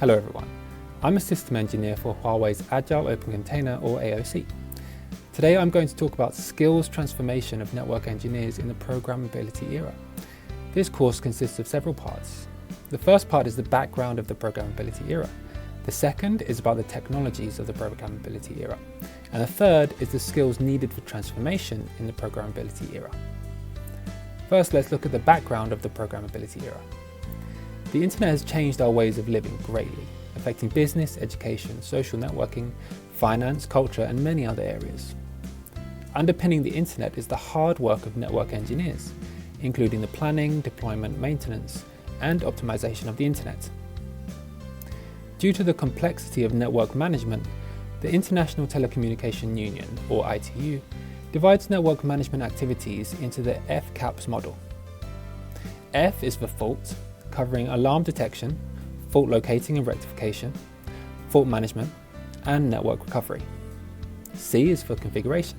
Hello everyone, I'm a system engineer for Huawei's Agile Open Container or AOC. Today I'm going to talk about skills transformation of network engineers in the programmability era. This course consists of several parts. The first part is the background of the programmability era. The second is about the technologies of the programmability era. And the third is the skills needed for transformation in the programmability era. First, let's look at the background of the programmability era. The internet has changed our ways of living greatly, affecting business, education, social networking, finance, culture, and many other areas. Underpinning the internet is the hard work of network engineers, including the planning, deployment, maintenance, and optimization of the internet. Due to the complexity of network management, the International Telecommunication Union, or ITU, divides network management activities into the FCAPS model. F is for fault, covering alarm detection, fault locating and rectification, fault management, and network recovery. C is for configuration,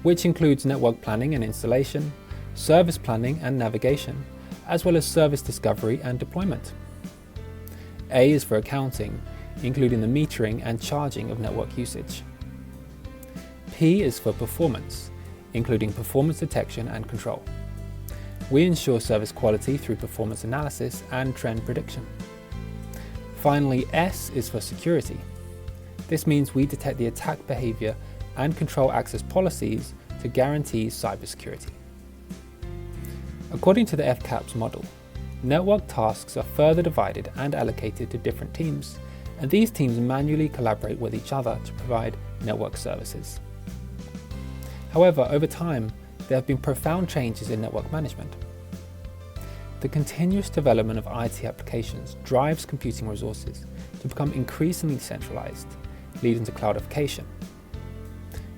which includes network planning and installation, service planning and navigation, as well as service discovery and deployment. A is for accounting, including the metering and charging of network usage. P is for performance, including performance detection and control. We ensure service quality through performance analysis and trend prediction. Finally, S is for security. This means we detect the attack behavior and control access policies to guarantee cybersecurity. According to the FCAPS model, network tasks are further divided and allocated to different teams, and these teams manually collaborate with each other to provide network services. However, over time, there have been profound changes in network management. The continuous development of IT applications drives computing resources to become increasingly centralized, leading to cloudification.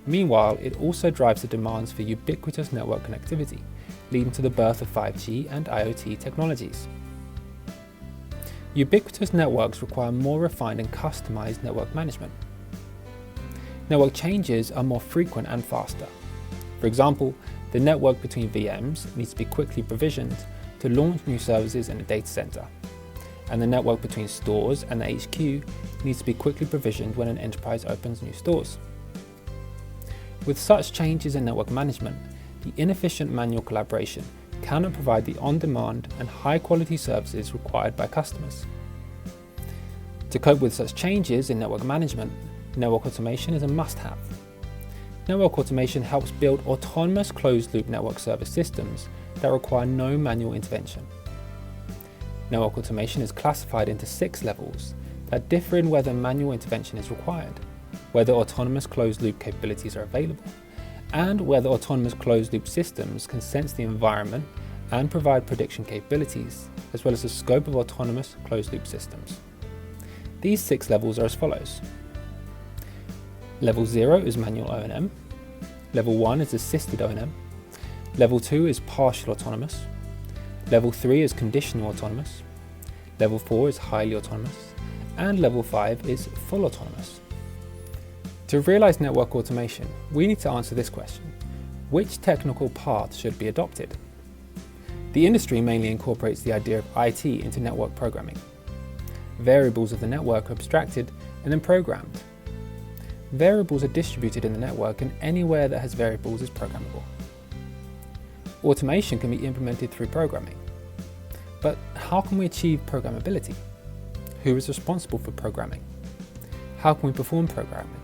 Meanwhile, it also drives the demands for ubiquitous network connectivity, leading to the birth of 5G and IoT technologies. Ubiquitous networks require more refined and customized network management. Network changes are more frequent and faster. For example, the network between VMs needs to be quickly provisioned to launch new services in a data center, and the network between stores and the HQ needs to be quickly provisioned when an enterprise opens new stores. With such changes in network management, the inefficient manual collaboration cannot provide the on-demand and high-quality services required by customers. To cope with such changes in network management, network automation is a must-have. Network automation helps build autonomous closed-loop network service systems that require no manual intervention. Network automation is classified into 6 levels that differ in whether manual intervention is required, whether autonomous closed-loop capabilities are available, and whether autonomous closed-loop systems can sense the environment and provide prediction capabilities, as well as the scope of autonomous closed-loop systems. These 6 levels are as follows. Level 0 is manual O&M, Level 1 is assisted O&M, Level 2 is partial autonomous, Level 3 is conditional autonomous, Level 4 is highly autonomous, and Level 5 is full autonomous. To realize network automation, we need to answer this question: which technical path should be adopted? The industry mainly incorporates the idea of IT into network programming. Variables of the network are abstracted and then programmed. Variables are distributed in the network, and anywhere that has variables is programmable. Automation can be implemented through programming. But how can we achieve programmability? Who is responsible for programming? How can we perform programming?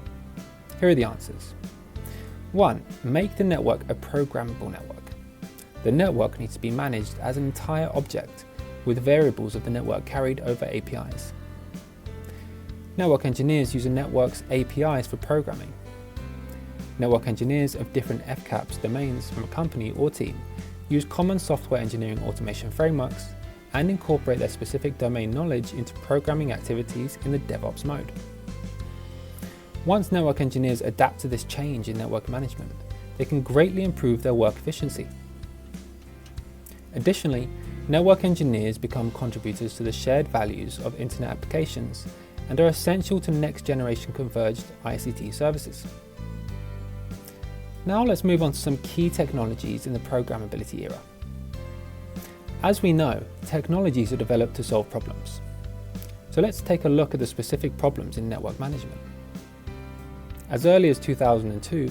Here are the answers. 1. Make the network a programmable network. The network needs to be managed as an entire object, with variables of the network carried over APIs. Network engineers use a network's APIs for programming. Network engineers of different FCAPS domains from a company or team use common software engineering automation frameworks and incorporate their specific domain knowledge into programming activities in the DevOps mode. Once network engineers adapt to this change in network management, they can greatly improve their work efficiency. Additionally, network engineers become contributors to the shared values of internet applications and are essential to next-generation converged ICT services. Now let's move on to some key technologies in the programmability era. As we know, technologies are developed to solve problems. So let's take a look at the specific problems in network management. As early as 2002,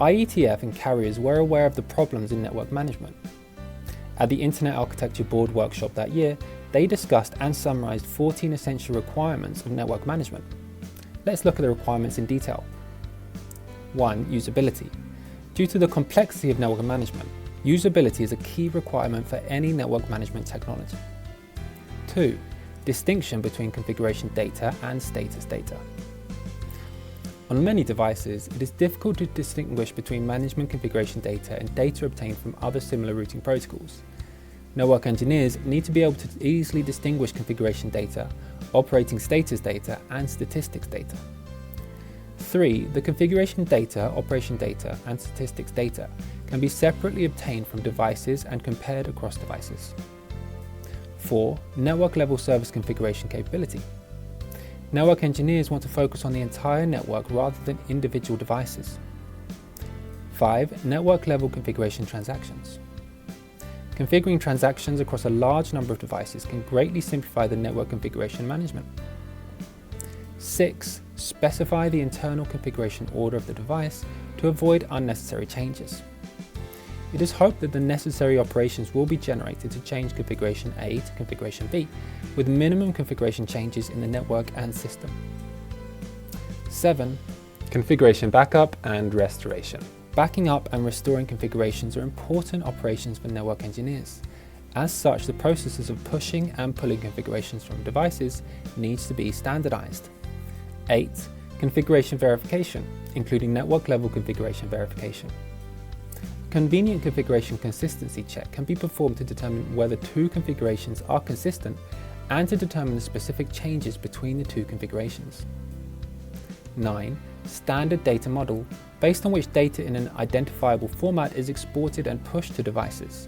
IETF and carriers were aware of the problems in network management. At the Internet Architecture Board workshop that year, they discussed and summarized 14 essential requirements of network management. Let's look at the requirements in detail. 1. Usability. Due to the complexity of network management, usability is a key requirement for any network management technology. 2. Distinction between configuration data and status data. On many devices, it is difficult to distinguish between management configuration data and data obtained from other similar routing protocols. Network engineers need to be able to easily distinguish configuration data, operating status data, and statistics data. 3. The configuration data, operation data, and statistics data can be separately obtained from devices and compared across devices. 4. Network-level service configuration capability. Network engineers want to focus on the entire network rather than individual devices. 5. Network-level configuration transactions. Configuring transactions across a large number of devices can greatly simplify the network configuration management. 6. Specify the internal configuration order of the device to avoid unnecessary changes. It is hoped that the necessary operations will be generated to change configuration A to configuration B, with minimum configuration changes in the network and system. 7. Configuration backup and restoration. Backing up and restoring configurations are important operations for network engineers. As such, the processes of pushing and pulling configurations from devices needs to be standardized. 8. Configuration verification, including network-level configuration verification. Convenient configuration consistency check can be performed to determine whether two configurations are consistent and to determine the specific changes between the two configurations. 9. Standard data model, based on which data in an identifiable format is exported and pushed to devices.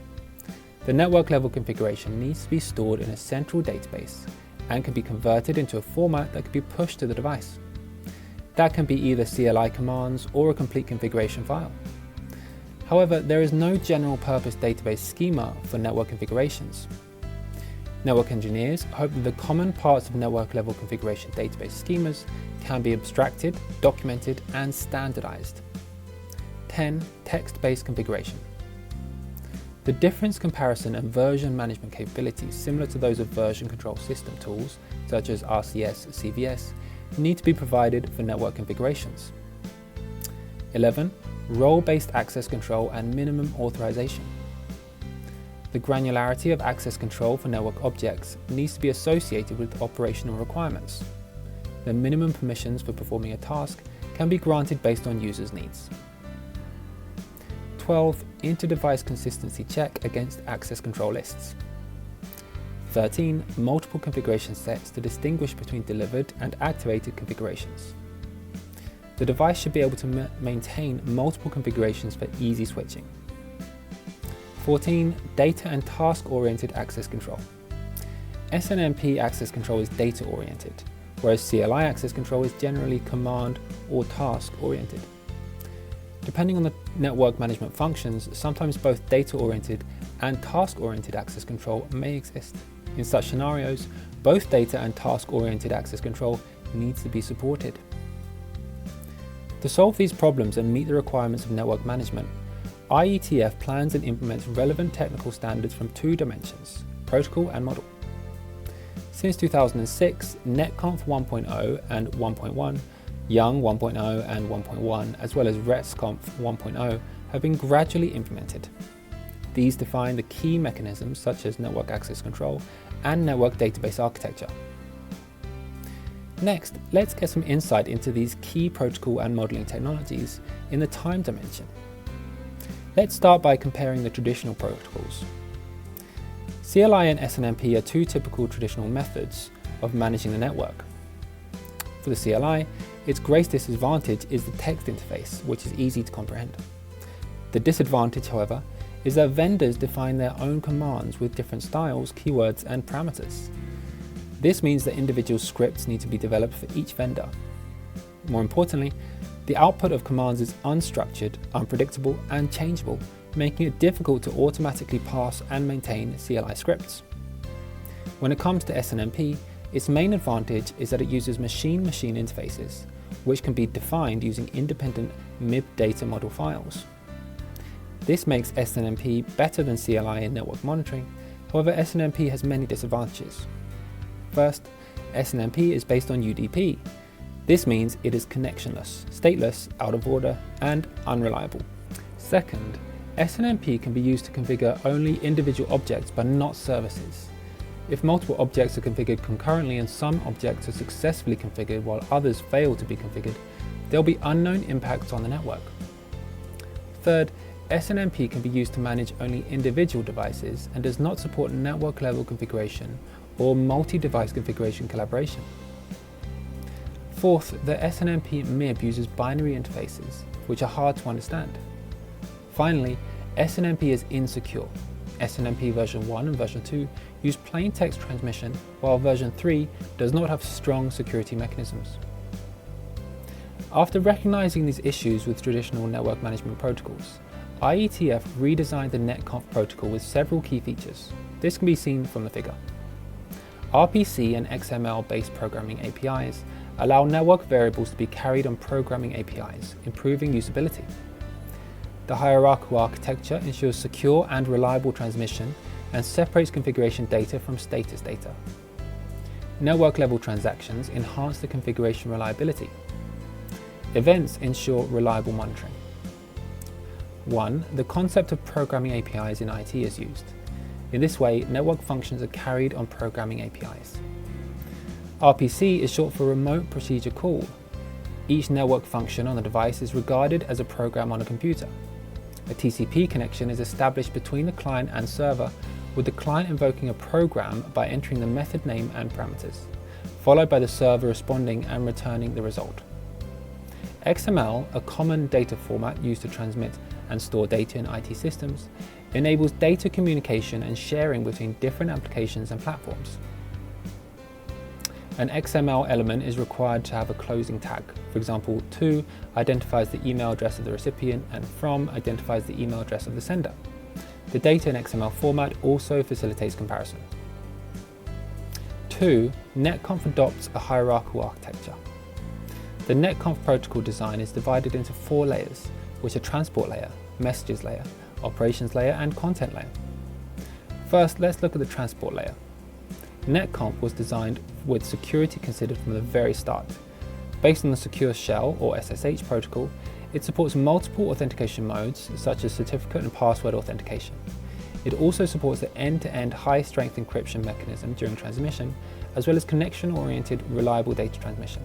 The network-level configuration needs to be stored in a central database and can be converted into a format that can be pushed to the device. That can be either CLI commands or a complete configuration file. However, there is no general-purpose database schema for network configurations. Network engineers hope that the common parts of network-level configuration database schemas can be abstracted, documented, and standardized. 10. Text-based configuration. The difference comparison and version management capabilities similar to those of version control system tools, such as RCS, CVS, need to be provided for network configurations. 11. Role-based access control and minimum authorization. The granularity of access control for network objects needs to be associated with operational requirements. The minimum permissions for performing a task can be granted based on users' needs. 12. Inter-device consistency check against access control lists. 13. Multiple configuration sets to distinguish between delivered and activated configurations. The device should be able to maintain multiple configurations for easy switching. 14. Data and task-oriented access control. SNMP access control is data-oriented, whereas CLI access control is generally command or task-oriented. Depending on the network management functions, sometimes both data-oriented and task-oriented access control may exist. In such scenarios, both data and task-oriented access control needs to be supported. To solve these problems and meet the requirements of network management, IETF plans and implements relevant technical standards from two dimensions, protocol and model. Since 2006, NetConf 1.0 and 1.1, Young 1.0 and 1.1, as well as RESTConf 1.0 have been gradually implemented. These define the key mechanisms such as network access control and network database architecture. Next, let's get some insight into these key protocol and modeling technologies in the time dimension. Let's start by comparing the traditional protocols. CLI and SNMP are two typical traditional methods of managing the network. For the CLI, its greatest disadvantage is the text interface, which is easy to comprehend. The disadvantage, however, is that vendors define their own commands with different styles, keywords, and parameters. This means that individual scripts need to be developed for each vendor. More importantly, the output of commands is unstructured, unpredictable, and changeable, making it difficult to automatically pass and maintain CLI scripts. When it comes to SNMP, Its main advantage is that it uses machine-machine interfaces, which can be defined using independent MIB data model files. This makes SNMP better than CLI in network monitoring. However, SNMP has many disadvantages. First, SNMP is based on UDP. This means it is connectionless, stateless, out of order, and unreliable. Second, SNMP can be used to configure only individual objects but not services. If multiple objects are configured concurrently and some objects are successfully configured while others fail to be configured, there will be unknown impacts on the network. Third, SNMP can be used to manage only individual devices and does not support network-level configuration or multi-device configuration collaboration. Fourth, the SNMP MIB uses binary interfaces, which are hard to understand. Finally, SNMP is insecure. SNMP version 1 and version 2 use plain text transmission, while version 3 does not have strong security mechanisms. After recognizing these issues with traditional network management protocols, IETF redesigned the netconf protocol with several key features. This can be seen from the figure. RPC and XML-based programming APIs allow network variables to be carried on programming APIs, improving usability. The hierarchical architecture ensures secure and reliable transmission and separates configuration data from status data. Network-level transactions enhance the configuration reliability. Events ensure reliable monitoring. 1. The concept of programming APIs in IT is used. In this way, network functions are carried on programming APIs. RPC is short for Remote Procedure Call. Each network function on the device is regarded as a program on a computer. A TCP connection is established between the client and server, with the client invoking a program by entering the method name and parameters, followed by the server responding and returning the result. XML, a common data format used to transmit and store data in IT systems, enables data communication and sharing between different applications and platforms. An XML element is required to have a closing tag. For example, to identifies the email address of the recipient and from identifies the email address of the sender. The data in XML format also facilitates comparison. 2. netconf adopts a hierarchical architecture. The netconf protocol design is divided into 4 layers, which are transport layer, messages layer, operations layer, and content layer. First, let's look at the transport layer. netconf was designed with security considered from the very start. Based on the Secure Shell or SSH protocol, it supports multiple authentication modes such as certificate and password authentication. It also supports the end-to-end high-strength encryption mechanism during transmission, as well as connection-oriented reliable data transmission.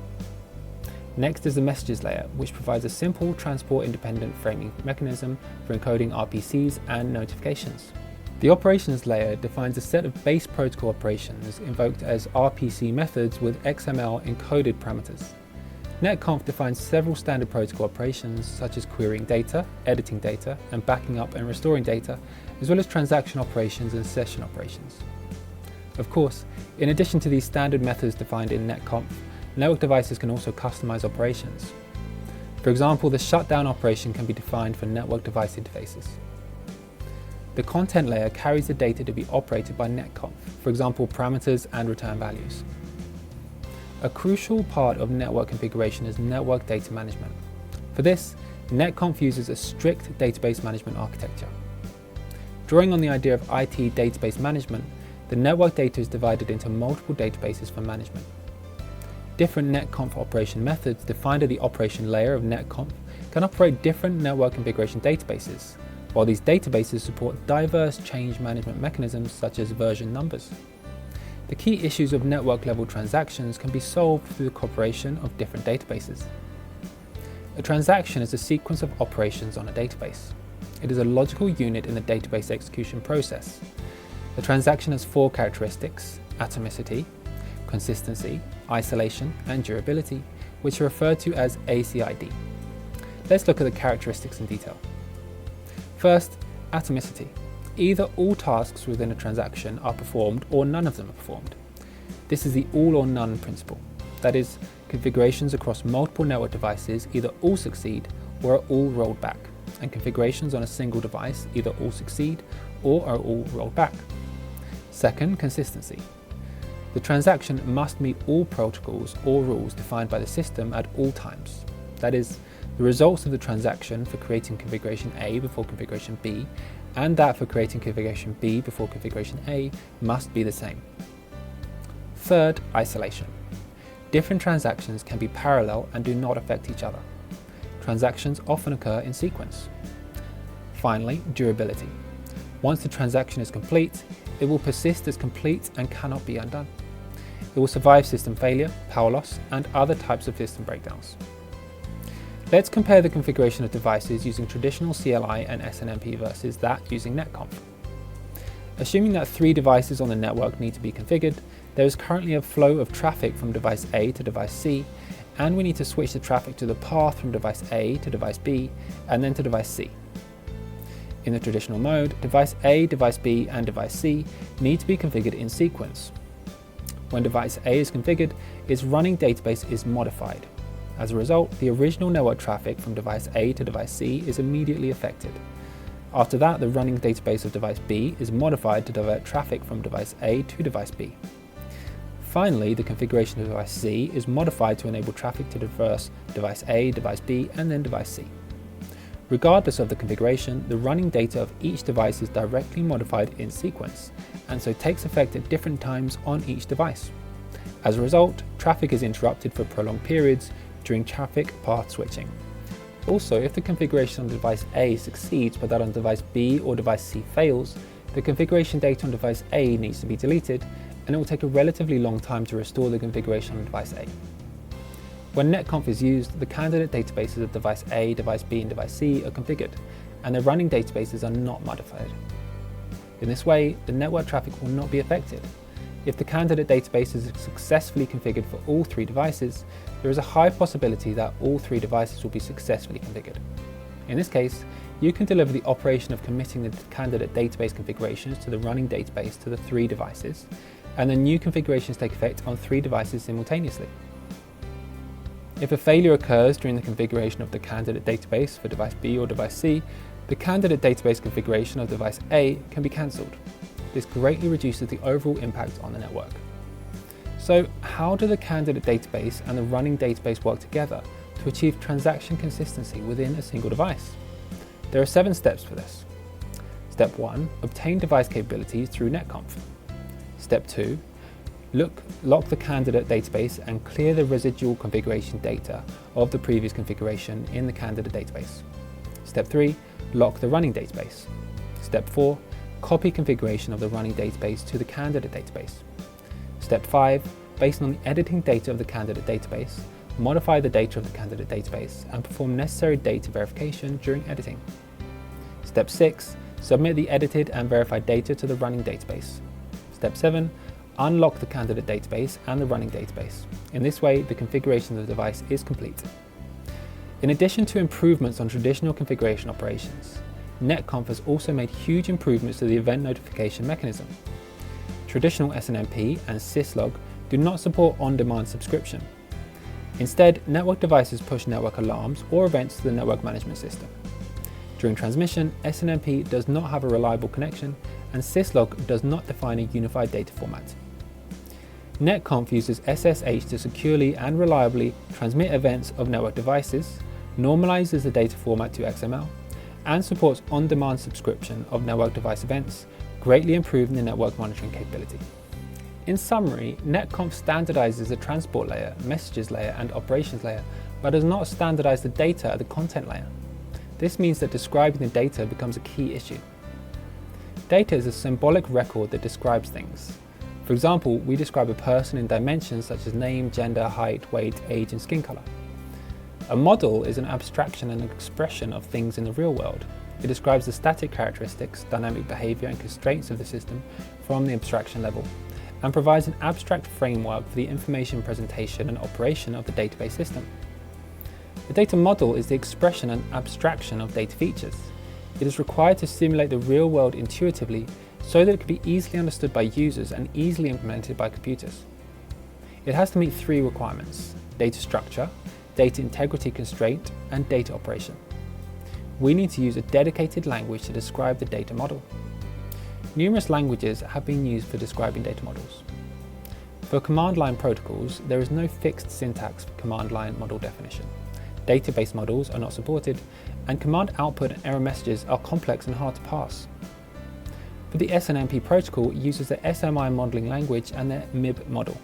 Next is the messages layer, which provides a simple transport-independent framing mechanism for encoding RPCs and notifications. The operations layer defines a set of base protocol operations invoked as RPC methods with XML encoded parameters. netconf defines several standard protocol operations such as querying data, editing data, and backing up and restoring data, as well as transaction operations and session operations. Of course, in addition to these standard methods defined in netconf, network devices can also customize operations. For example, the shutdown operation can be defined for network device interfaces. The content layer carries the data to be operated by netconf, for example, parameters and return values. A crucial part of network configuration is network data management. For this, netconf uses a strict database management architecture. Drawing on the idea of IT database management, the network data is divided into multiple databases for management. Different netconf operation methods defined at the operation layer of netconf can operate different network configuration databases, while these databases support diverse change management mechanisms such as version numbers. The key issues of network-level transactions can be solved through the cooperation of different databases. A transaction is a sequence of operations on a database. It is a logical unit in the database execution process. The transaction has 4 characteristics: atomicity, consistency, isolation, and durability, which are referred to as ACID. Let's look at the characteristics in detail. First, atomicity. Either all tasks within a transaction are performed or none of them are performed. This is the all or none principle. That is, configurations across multiple network devices either all succeed or are all rolled back, and configurations on a single device either all succeed or are all rolled back. Second, consistency. The transaction must meet all protocols or rules defined by the system at all times. That is, the results of the transaction for creating configuration A before configuration B and that for creating configuration B before configuration A must be the same. Third, isolation. Different transactions can be parallel and do not affect each other. Transactions often occur in sequence. Finally, durability. Once the transaction is complete, it will persist as complete and cannot be undone. It will survive system failure, power loss, and other types of system breakdowns. Let's compare the configuration of devices using traditional CLI and SNMP versus that using netconf. Assuming that 3 devices on the network need to be configured, there is currently a flow of traffic from device A to device C, and we need to switch the traffic to the path from device A to device B, and then to device C. In the traditional mode, device A, device B, and device C need to be configured in sequence. When device A is configured, its running database is modified. As a result, the original network traffic from device A to device C is immediately affected. After that, the running database of device B is modified to divert traffic from device A to device B. Finally, the configuration of device C is modified to enable traffic to traverse device A, device B, and then device C. Regardless of the configuration, the running data of each device is directly modified in sequence, and so takes effect at different times on each device. As a result, traffic is interrupted for prolonged periods during traffic path switching. Also, if the configuration on device A succeeds but that on device B or device C fails, the configuration data on device A needs to be deleted, and it will take a relatively long time to restore the configuration on device A. When netconf is used, the candidate databases of device A, device B, and device C are configured, and their running databases are not modified. In this way, the network traffic will not be affected. If the candidate database is successfully configured for all 3 devices, there is a high possibility that all 3 devices will be successfully configured. In this case, you can deliver the operation of committing the candidate database configurations to the running database to the 3 devices, and the new configurations take effect on 3 devices simultaneously. If a failure occurs during the configuration of the candidate database for device B or device C, the candidate database configuration of device A can be cancelled. This greatly reduces the overall impact on the network. So, how do the candidate database and the running database work together to achieve transaction consistency within a single device? There are 7 steps for this. Step 1. Obtain device capabilities through netconf. Step 2. Lock the candidate database and clear the residual configuration data of the previous configuration in the candidate database. Step 3. Lock the running database. Step 4. Copy configuration of the running database to the candidate database. Step 5. Based on the editing data of the candidate database, modify the data of the candidate database and perform necessary data verification during editing. Step 6. Submit the edited and verified data to the running database. Step 7. Unlock the candidate database and the running database. In this way, the configuration of the device is complete. In addition to improvements on traditional configuration operations, netconf has also made huge improvements to the event notification mechanism. Traditional SNMP and syslog do not support on-demand subscription. Instead, network devices push network alarms or events to the network management system. During transmission, SNMP does not have a reliable connection, and syslog does not define a unified data format. netconf uses SSH to securely and reliably transmit events of network devices, normalizes the data format to XML, and supports on-demand subscription of network device events, greatly improving the network monitoring capability. In summary, netconf standardizes the transport layer, messages layer, and operations layer, but does not standardize the data at the content layer. This means that describing the data becomes a key issue. Data is a symbolic record that describes things. For example, we describe a person in dimensions such as name, gender, height, weight, age, and skin color. A model is an abstraction and expression of things in the real world. It describes the static characteristics, dynamic behavior, and constraints of the system from the abstraction level, and provides an abstract framework for the information presentation and operation of the database system. The data model is the expression and abstraction of data features. It is required to simulate the real world intuitively so that it can be easily understood by users and easily implemented by computers. It has to meet 3 requirements: data structure, data integrity constraint, and data operation. We need to use a dedicated language to describe the data model. Numerous languages have been used for describing data models. For command line protocols, there is no fixed syntax for command line model definition. Database models are not supported, and command output and error messages are complex and hard to parse. For the SNMP protocol, it uses the SMI modeling language and the MIB model.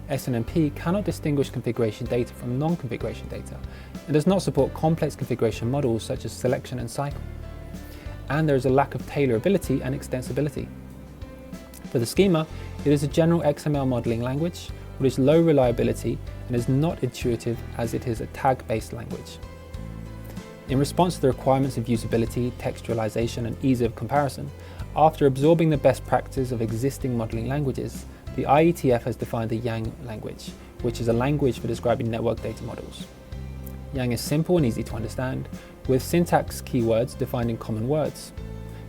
SNMP cannot distinguish configuration data from non-configuration data and does not support complex configuration models such as selection and cycle. And there is a lack of tailorability and extensibility. For the schema, it is a general XML modeling language which is low reliability and is not intuitive as it is a tag-based language. In response to the requirements of usability, textualization and ease of comparison, after absorbing the best practices of existing modeling languages, the IETF has defined the Yang language, which is a language for describing network data models. Yang is simple and easy to understand, with syntax keywords defined in common words.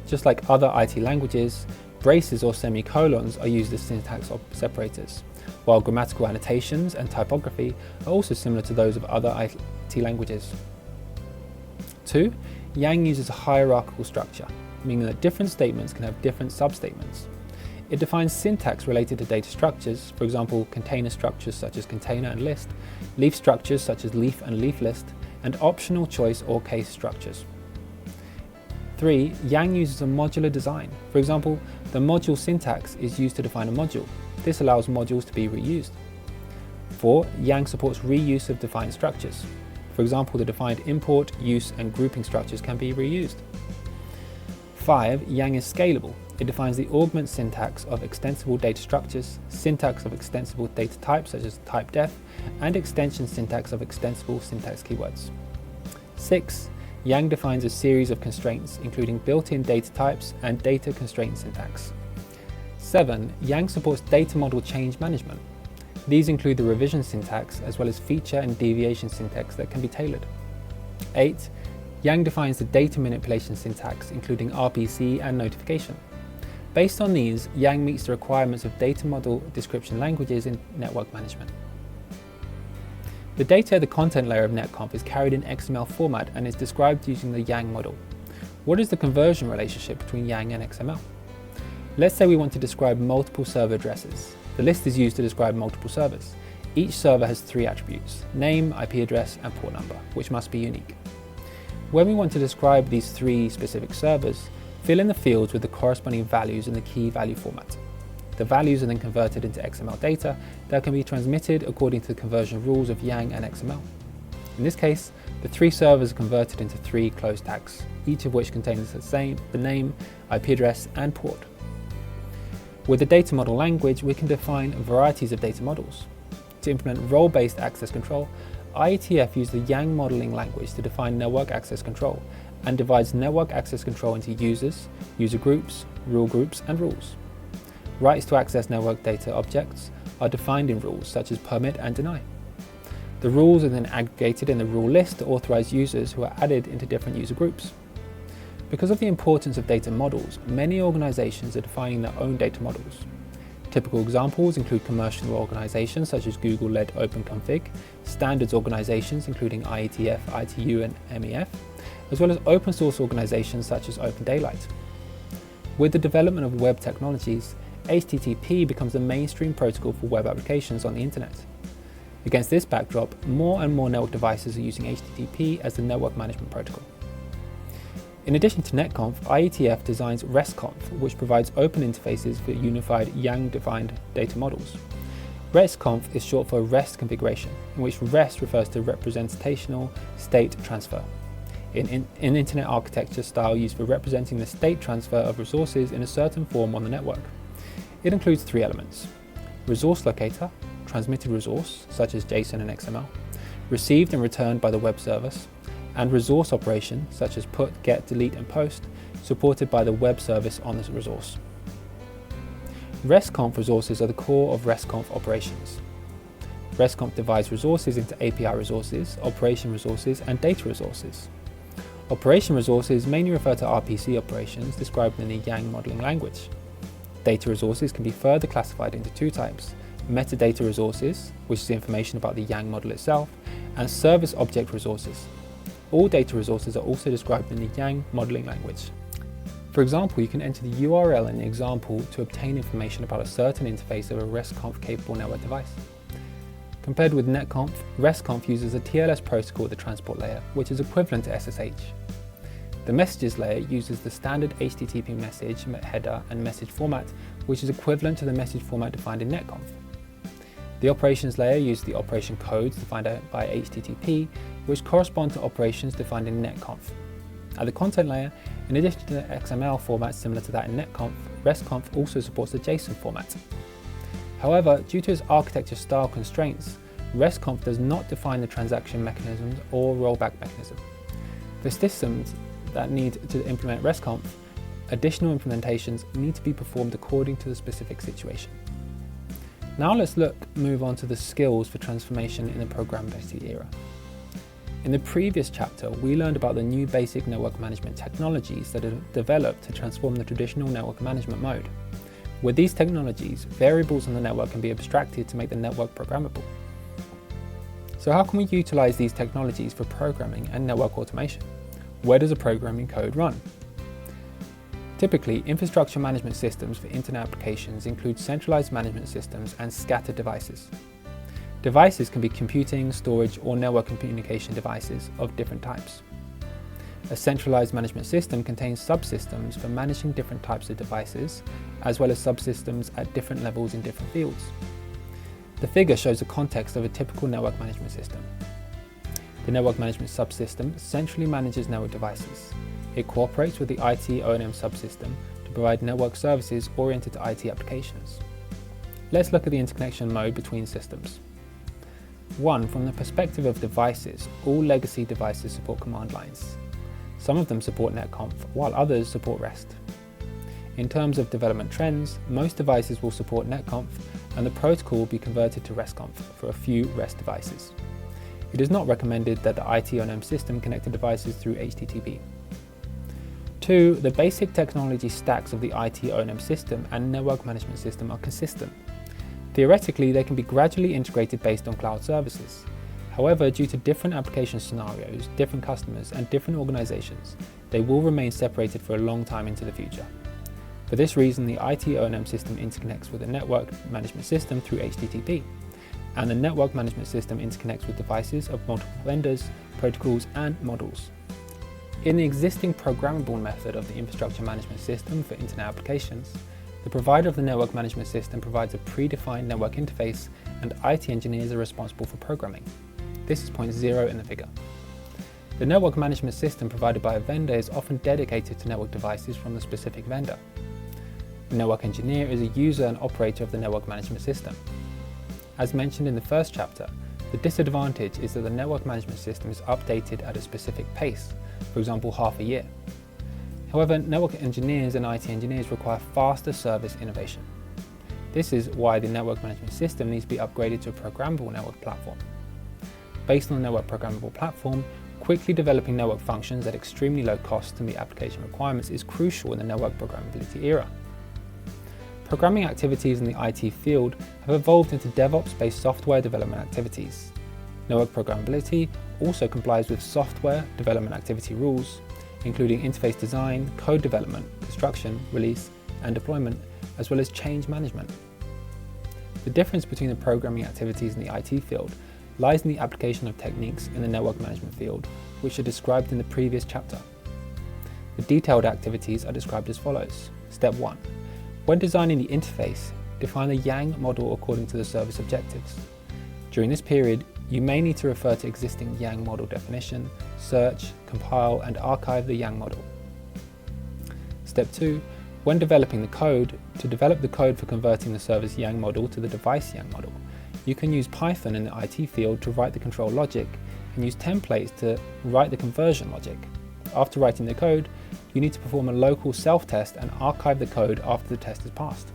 Just like other IT languages, braces or semicolons are used as syntax separators, while grammatical annotations and typography are also similar to those of other IT languages. 2. Yang uses a hierarchical structure, meaning that different statements can have different substatements. It defines syntax related to data structures, for example, container structures such as container and list, leaf structures such as leaf and leaf list, and optional choice or case structures. 3. Yang uses a modular design. For example, the module syntax is used to define a module. This allows modules to be reused. 4. Yang supports reuse of defined structures. For example, the defined import, use, and grouping structures can be reused. 5. Yang is scalable. It defines the augment syntax of extensible data structures, syntax of extensible data types such as typedef, and extension syntax of extensible syntax keywords. 6. Yang defines a series of constraints, including built-in data types and data constraint syntax. 7. Yang supports data model change management. These include the revision syntax as well as feature and deviation syntax that can be tailored. 8. Yang defines the data manipulation syntax, including RPC and notification. Based on these, Yang meets the requirements of data model description languages in network management. The data at the content layer of netconf is carried in XML format and is described using the Yang model. What is the conversion relationship between Yang and XML? Let's say we want to describe multiple server addresses. The list is used to describe multiple servers. Each server has 3 attributes: name, IP address, and port number, which must be unique. When we want to describe these 3 specific servers, fill in the fields with the corresponding values in the key value format. The values are then converted into XML data that can be transmitted according to the conversion rules of Yang and XML. In this case, the 3 servers are converted into 3 closed tags, each of which contains the name, IP address, and port. With the data model language, we can define varieties of data models. To implement role-based access control, IETF used the Yang modeling language to define network access control and divides network access control into users, user groups, rule groups, and rules. Rights to access network data objects are defined in rules such as permit and deny. The rules are then aggregated in the rule list to authorize users who are added into different user groups. Because of the importance of data models, many organizations are defining their own data models. Typical examples include commercial organizations such as Google-led OpenConfig, standards organizations including IETF, ITU, and MEF, as well as open source organizations such as OpenDaylight. With the development of web technologies, HTTP becomes the mainstream protocol for web applications on the internet. Against this backdrop, more and more network devices are using HTTP as the network management protocol. In addition to netconf, IETF designs RESTconf, which provides open interfaces for unified Yang-defined data models. RESTconf is short for REST configuration, in which REST refers to representational state transfer, an internet architecture style used for representing the state transfer of resources in a certain form on the network. It includes 3 elements: resource locator, transmitted resource, such as JSON and XML, received and returned by the web service, and resource operation, such as put, get, delete, and post, supported by the web service on the resource. RESTconf resources are the core of RESTconf operations. RESTconf divides resources into API resources, operation resources, and data resources. Operation resources mainly refer to RPC operations described in the Yang modeling language. Data resources can be further classified into 2 types: metadata resources, which is information about the Yang model itself, and service object resources. All data resources are also described in the Yang modeling language. For example, you can enter the URL in the example to obtain information about a certain interface of a RESTconf capable network device. Compared with netconf, RESTconf uses a TLS protocol at the transport layer, which is equivalent to SSH. The messages layer uses the standard HTTP message header and message format, which is equivalent to the message format defined in netconf. The operations layer uses the operation codes defined by HTTP, which correspond to operations defined in netconf. At the content layer, in addition to the XML format similar to that in netconf, RESTconf also supports the JSON format. However, due to its architecture style constraints, RESTconf does not define the transaction mechanisms or rollback mechanism. For systems that need to implement RESTconf, additional implementations need to be performed according to the specific situation. Now let's move on to the skills for transformation in the programmability era. In the previous chapter, we learned about the new basic network management technologies that are developed to transform the traditional network management mode. With these technologies, variables on the network can be abstracted to make the network programmable. So how can we utilize these technologies for programming and network automation? Where does a programming code run? Typically, infrastructure management systems for internet applications include centralized management systems and scattered devices. Devices can be computing, storage, or network communication devices of different types. A centralized management system contains subsystems for managing different types of devices, as well as subsystems at different levels in different fields. The figure shows the context of a typical network management system. The network management subsystem centrally manages network devices. It cooperates with the IT O&M subsystem to provide network services oriented to IT applications. Let's look at the interconnection mode between systems. 1. From the perspective of devices, all legacy devices support command lines. Some of them support netconf, while others support REST. In terms of development trends, most devices will support netconf, and the protocol will be converted to RESTconf for a few REST devices. It is not recommended that the IT O&M system connect to devices through HTTP. 2. The basic technology stacks of the IT O&M system and network management system are consistent. Theoretically, they can be gradually integrated based on cloud services. However, due to different application scenarios, different customers, and different organizations, they will remain separated for a long time into the future. For this reason, the IT O&M system interconnects with the network management system through HTTP, and the network management system interconnects with devices of multiple vendors, protocols, and models. In the existing programmable method of the infrastructure management system for internet applications, the provider of the network management system provides a predefined network interface, and IT engineers are responsible for programming. This is point 0 in the figure. The network management system provided by a vendor is often dedicated to network devices from the specific vendor. The network engineer is a user and operator of the network management system. As mentioned in the first chapter, the disadvantage is that the network management system is updated at a specific pace, for example, half a year. However, network engineers and IT engineers require faster service innovation. This is why the network management system needs to be upgraded to a programmable network platform. Based on the network programmable platform, quickly developing network functions at extremely low cost to meet application requirements is crucial in the network programmability era. Programming activities in the IT field have evolved into DevOps-based software development activities. Network programmability also complies with software development activity rules, including interface design, code development, construction, release, and deployment, as well as change management. The difference between the programming activities in the IT field lies in the application of techniques in the network management field, which are described in the previous chapter. The detailed activities are described as follows. Step 1. When designing the interface, define the Yang model according to the service objectives. During this period, you may need to refer to existing Yang model definition, search, compile, and archive the Yang model. Step 2. When developing the code, to develop the code for converting the service Yang model to the device Yang model, you can use Python in the IT field to write the control logic and use templates to write the conversion logic. After writing the code, you need to perform a local self-test and archive the code after the test is passed.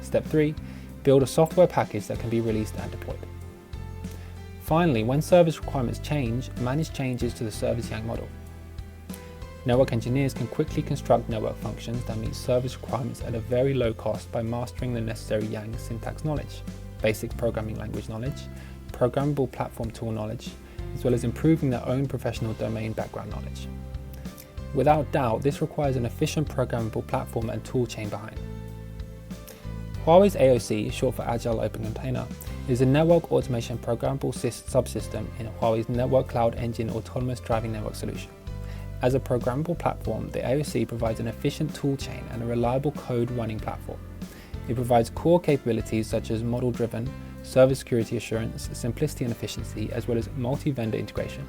Step 3. Build a software package that can be released and deployed. Finally, when service requirements change, manage changes to the service Yang model. Network engineers can quickly construct network functions that meet service requirements at a very low cost by mastering the necessary Yang syntax knowledge, basic programming language knowledge, programmable platform tool knowledge, as well as improving their own professional domain background knowledge. Without doubt, this requires an efficient programmable platform and toolchain behind. Huawei's AOC, short for Agile Open Container, is a network automation programmable subsystem in Huawei's Network Cloud Engine autonomous driving network solution. As a programmable platform, the AOC provides an efficient toolchain and a reliable code running platform. It provides core capabilities such as model-driven, server security assurance, simplicity and efficiency, as well as multi-vendor integration.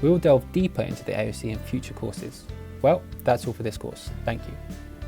We will delve deeper into the AOC in future courses. Well, that's all for this course. Thank you.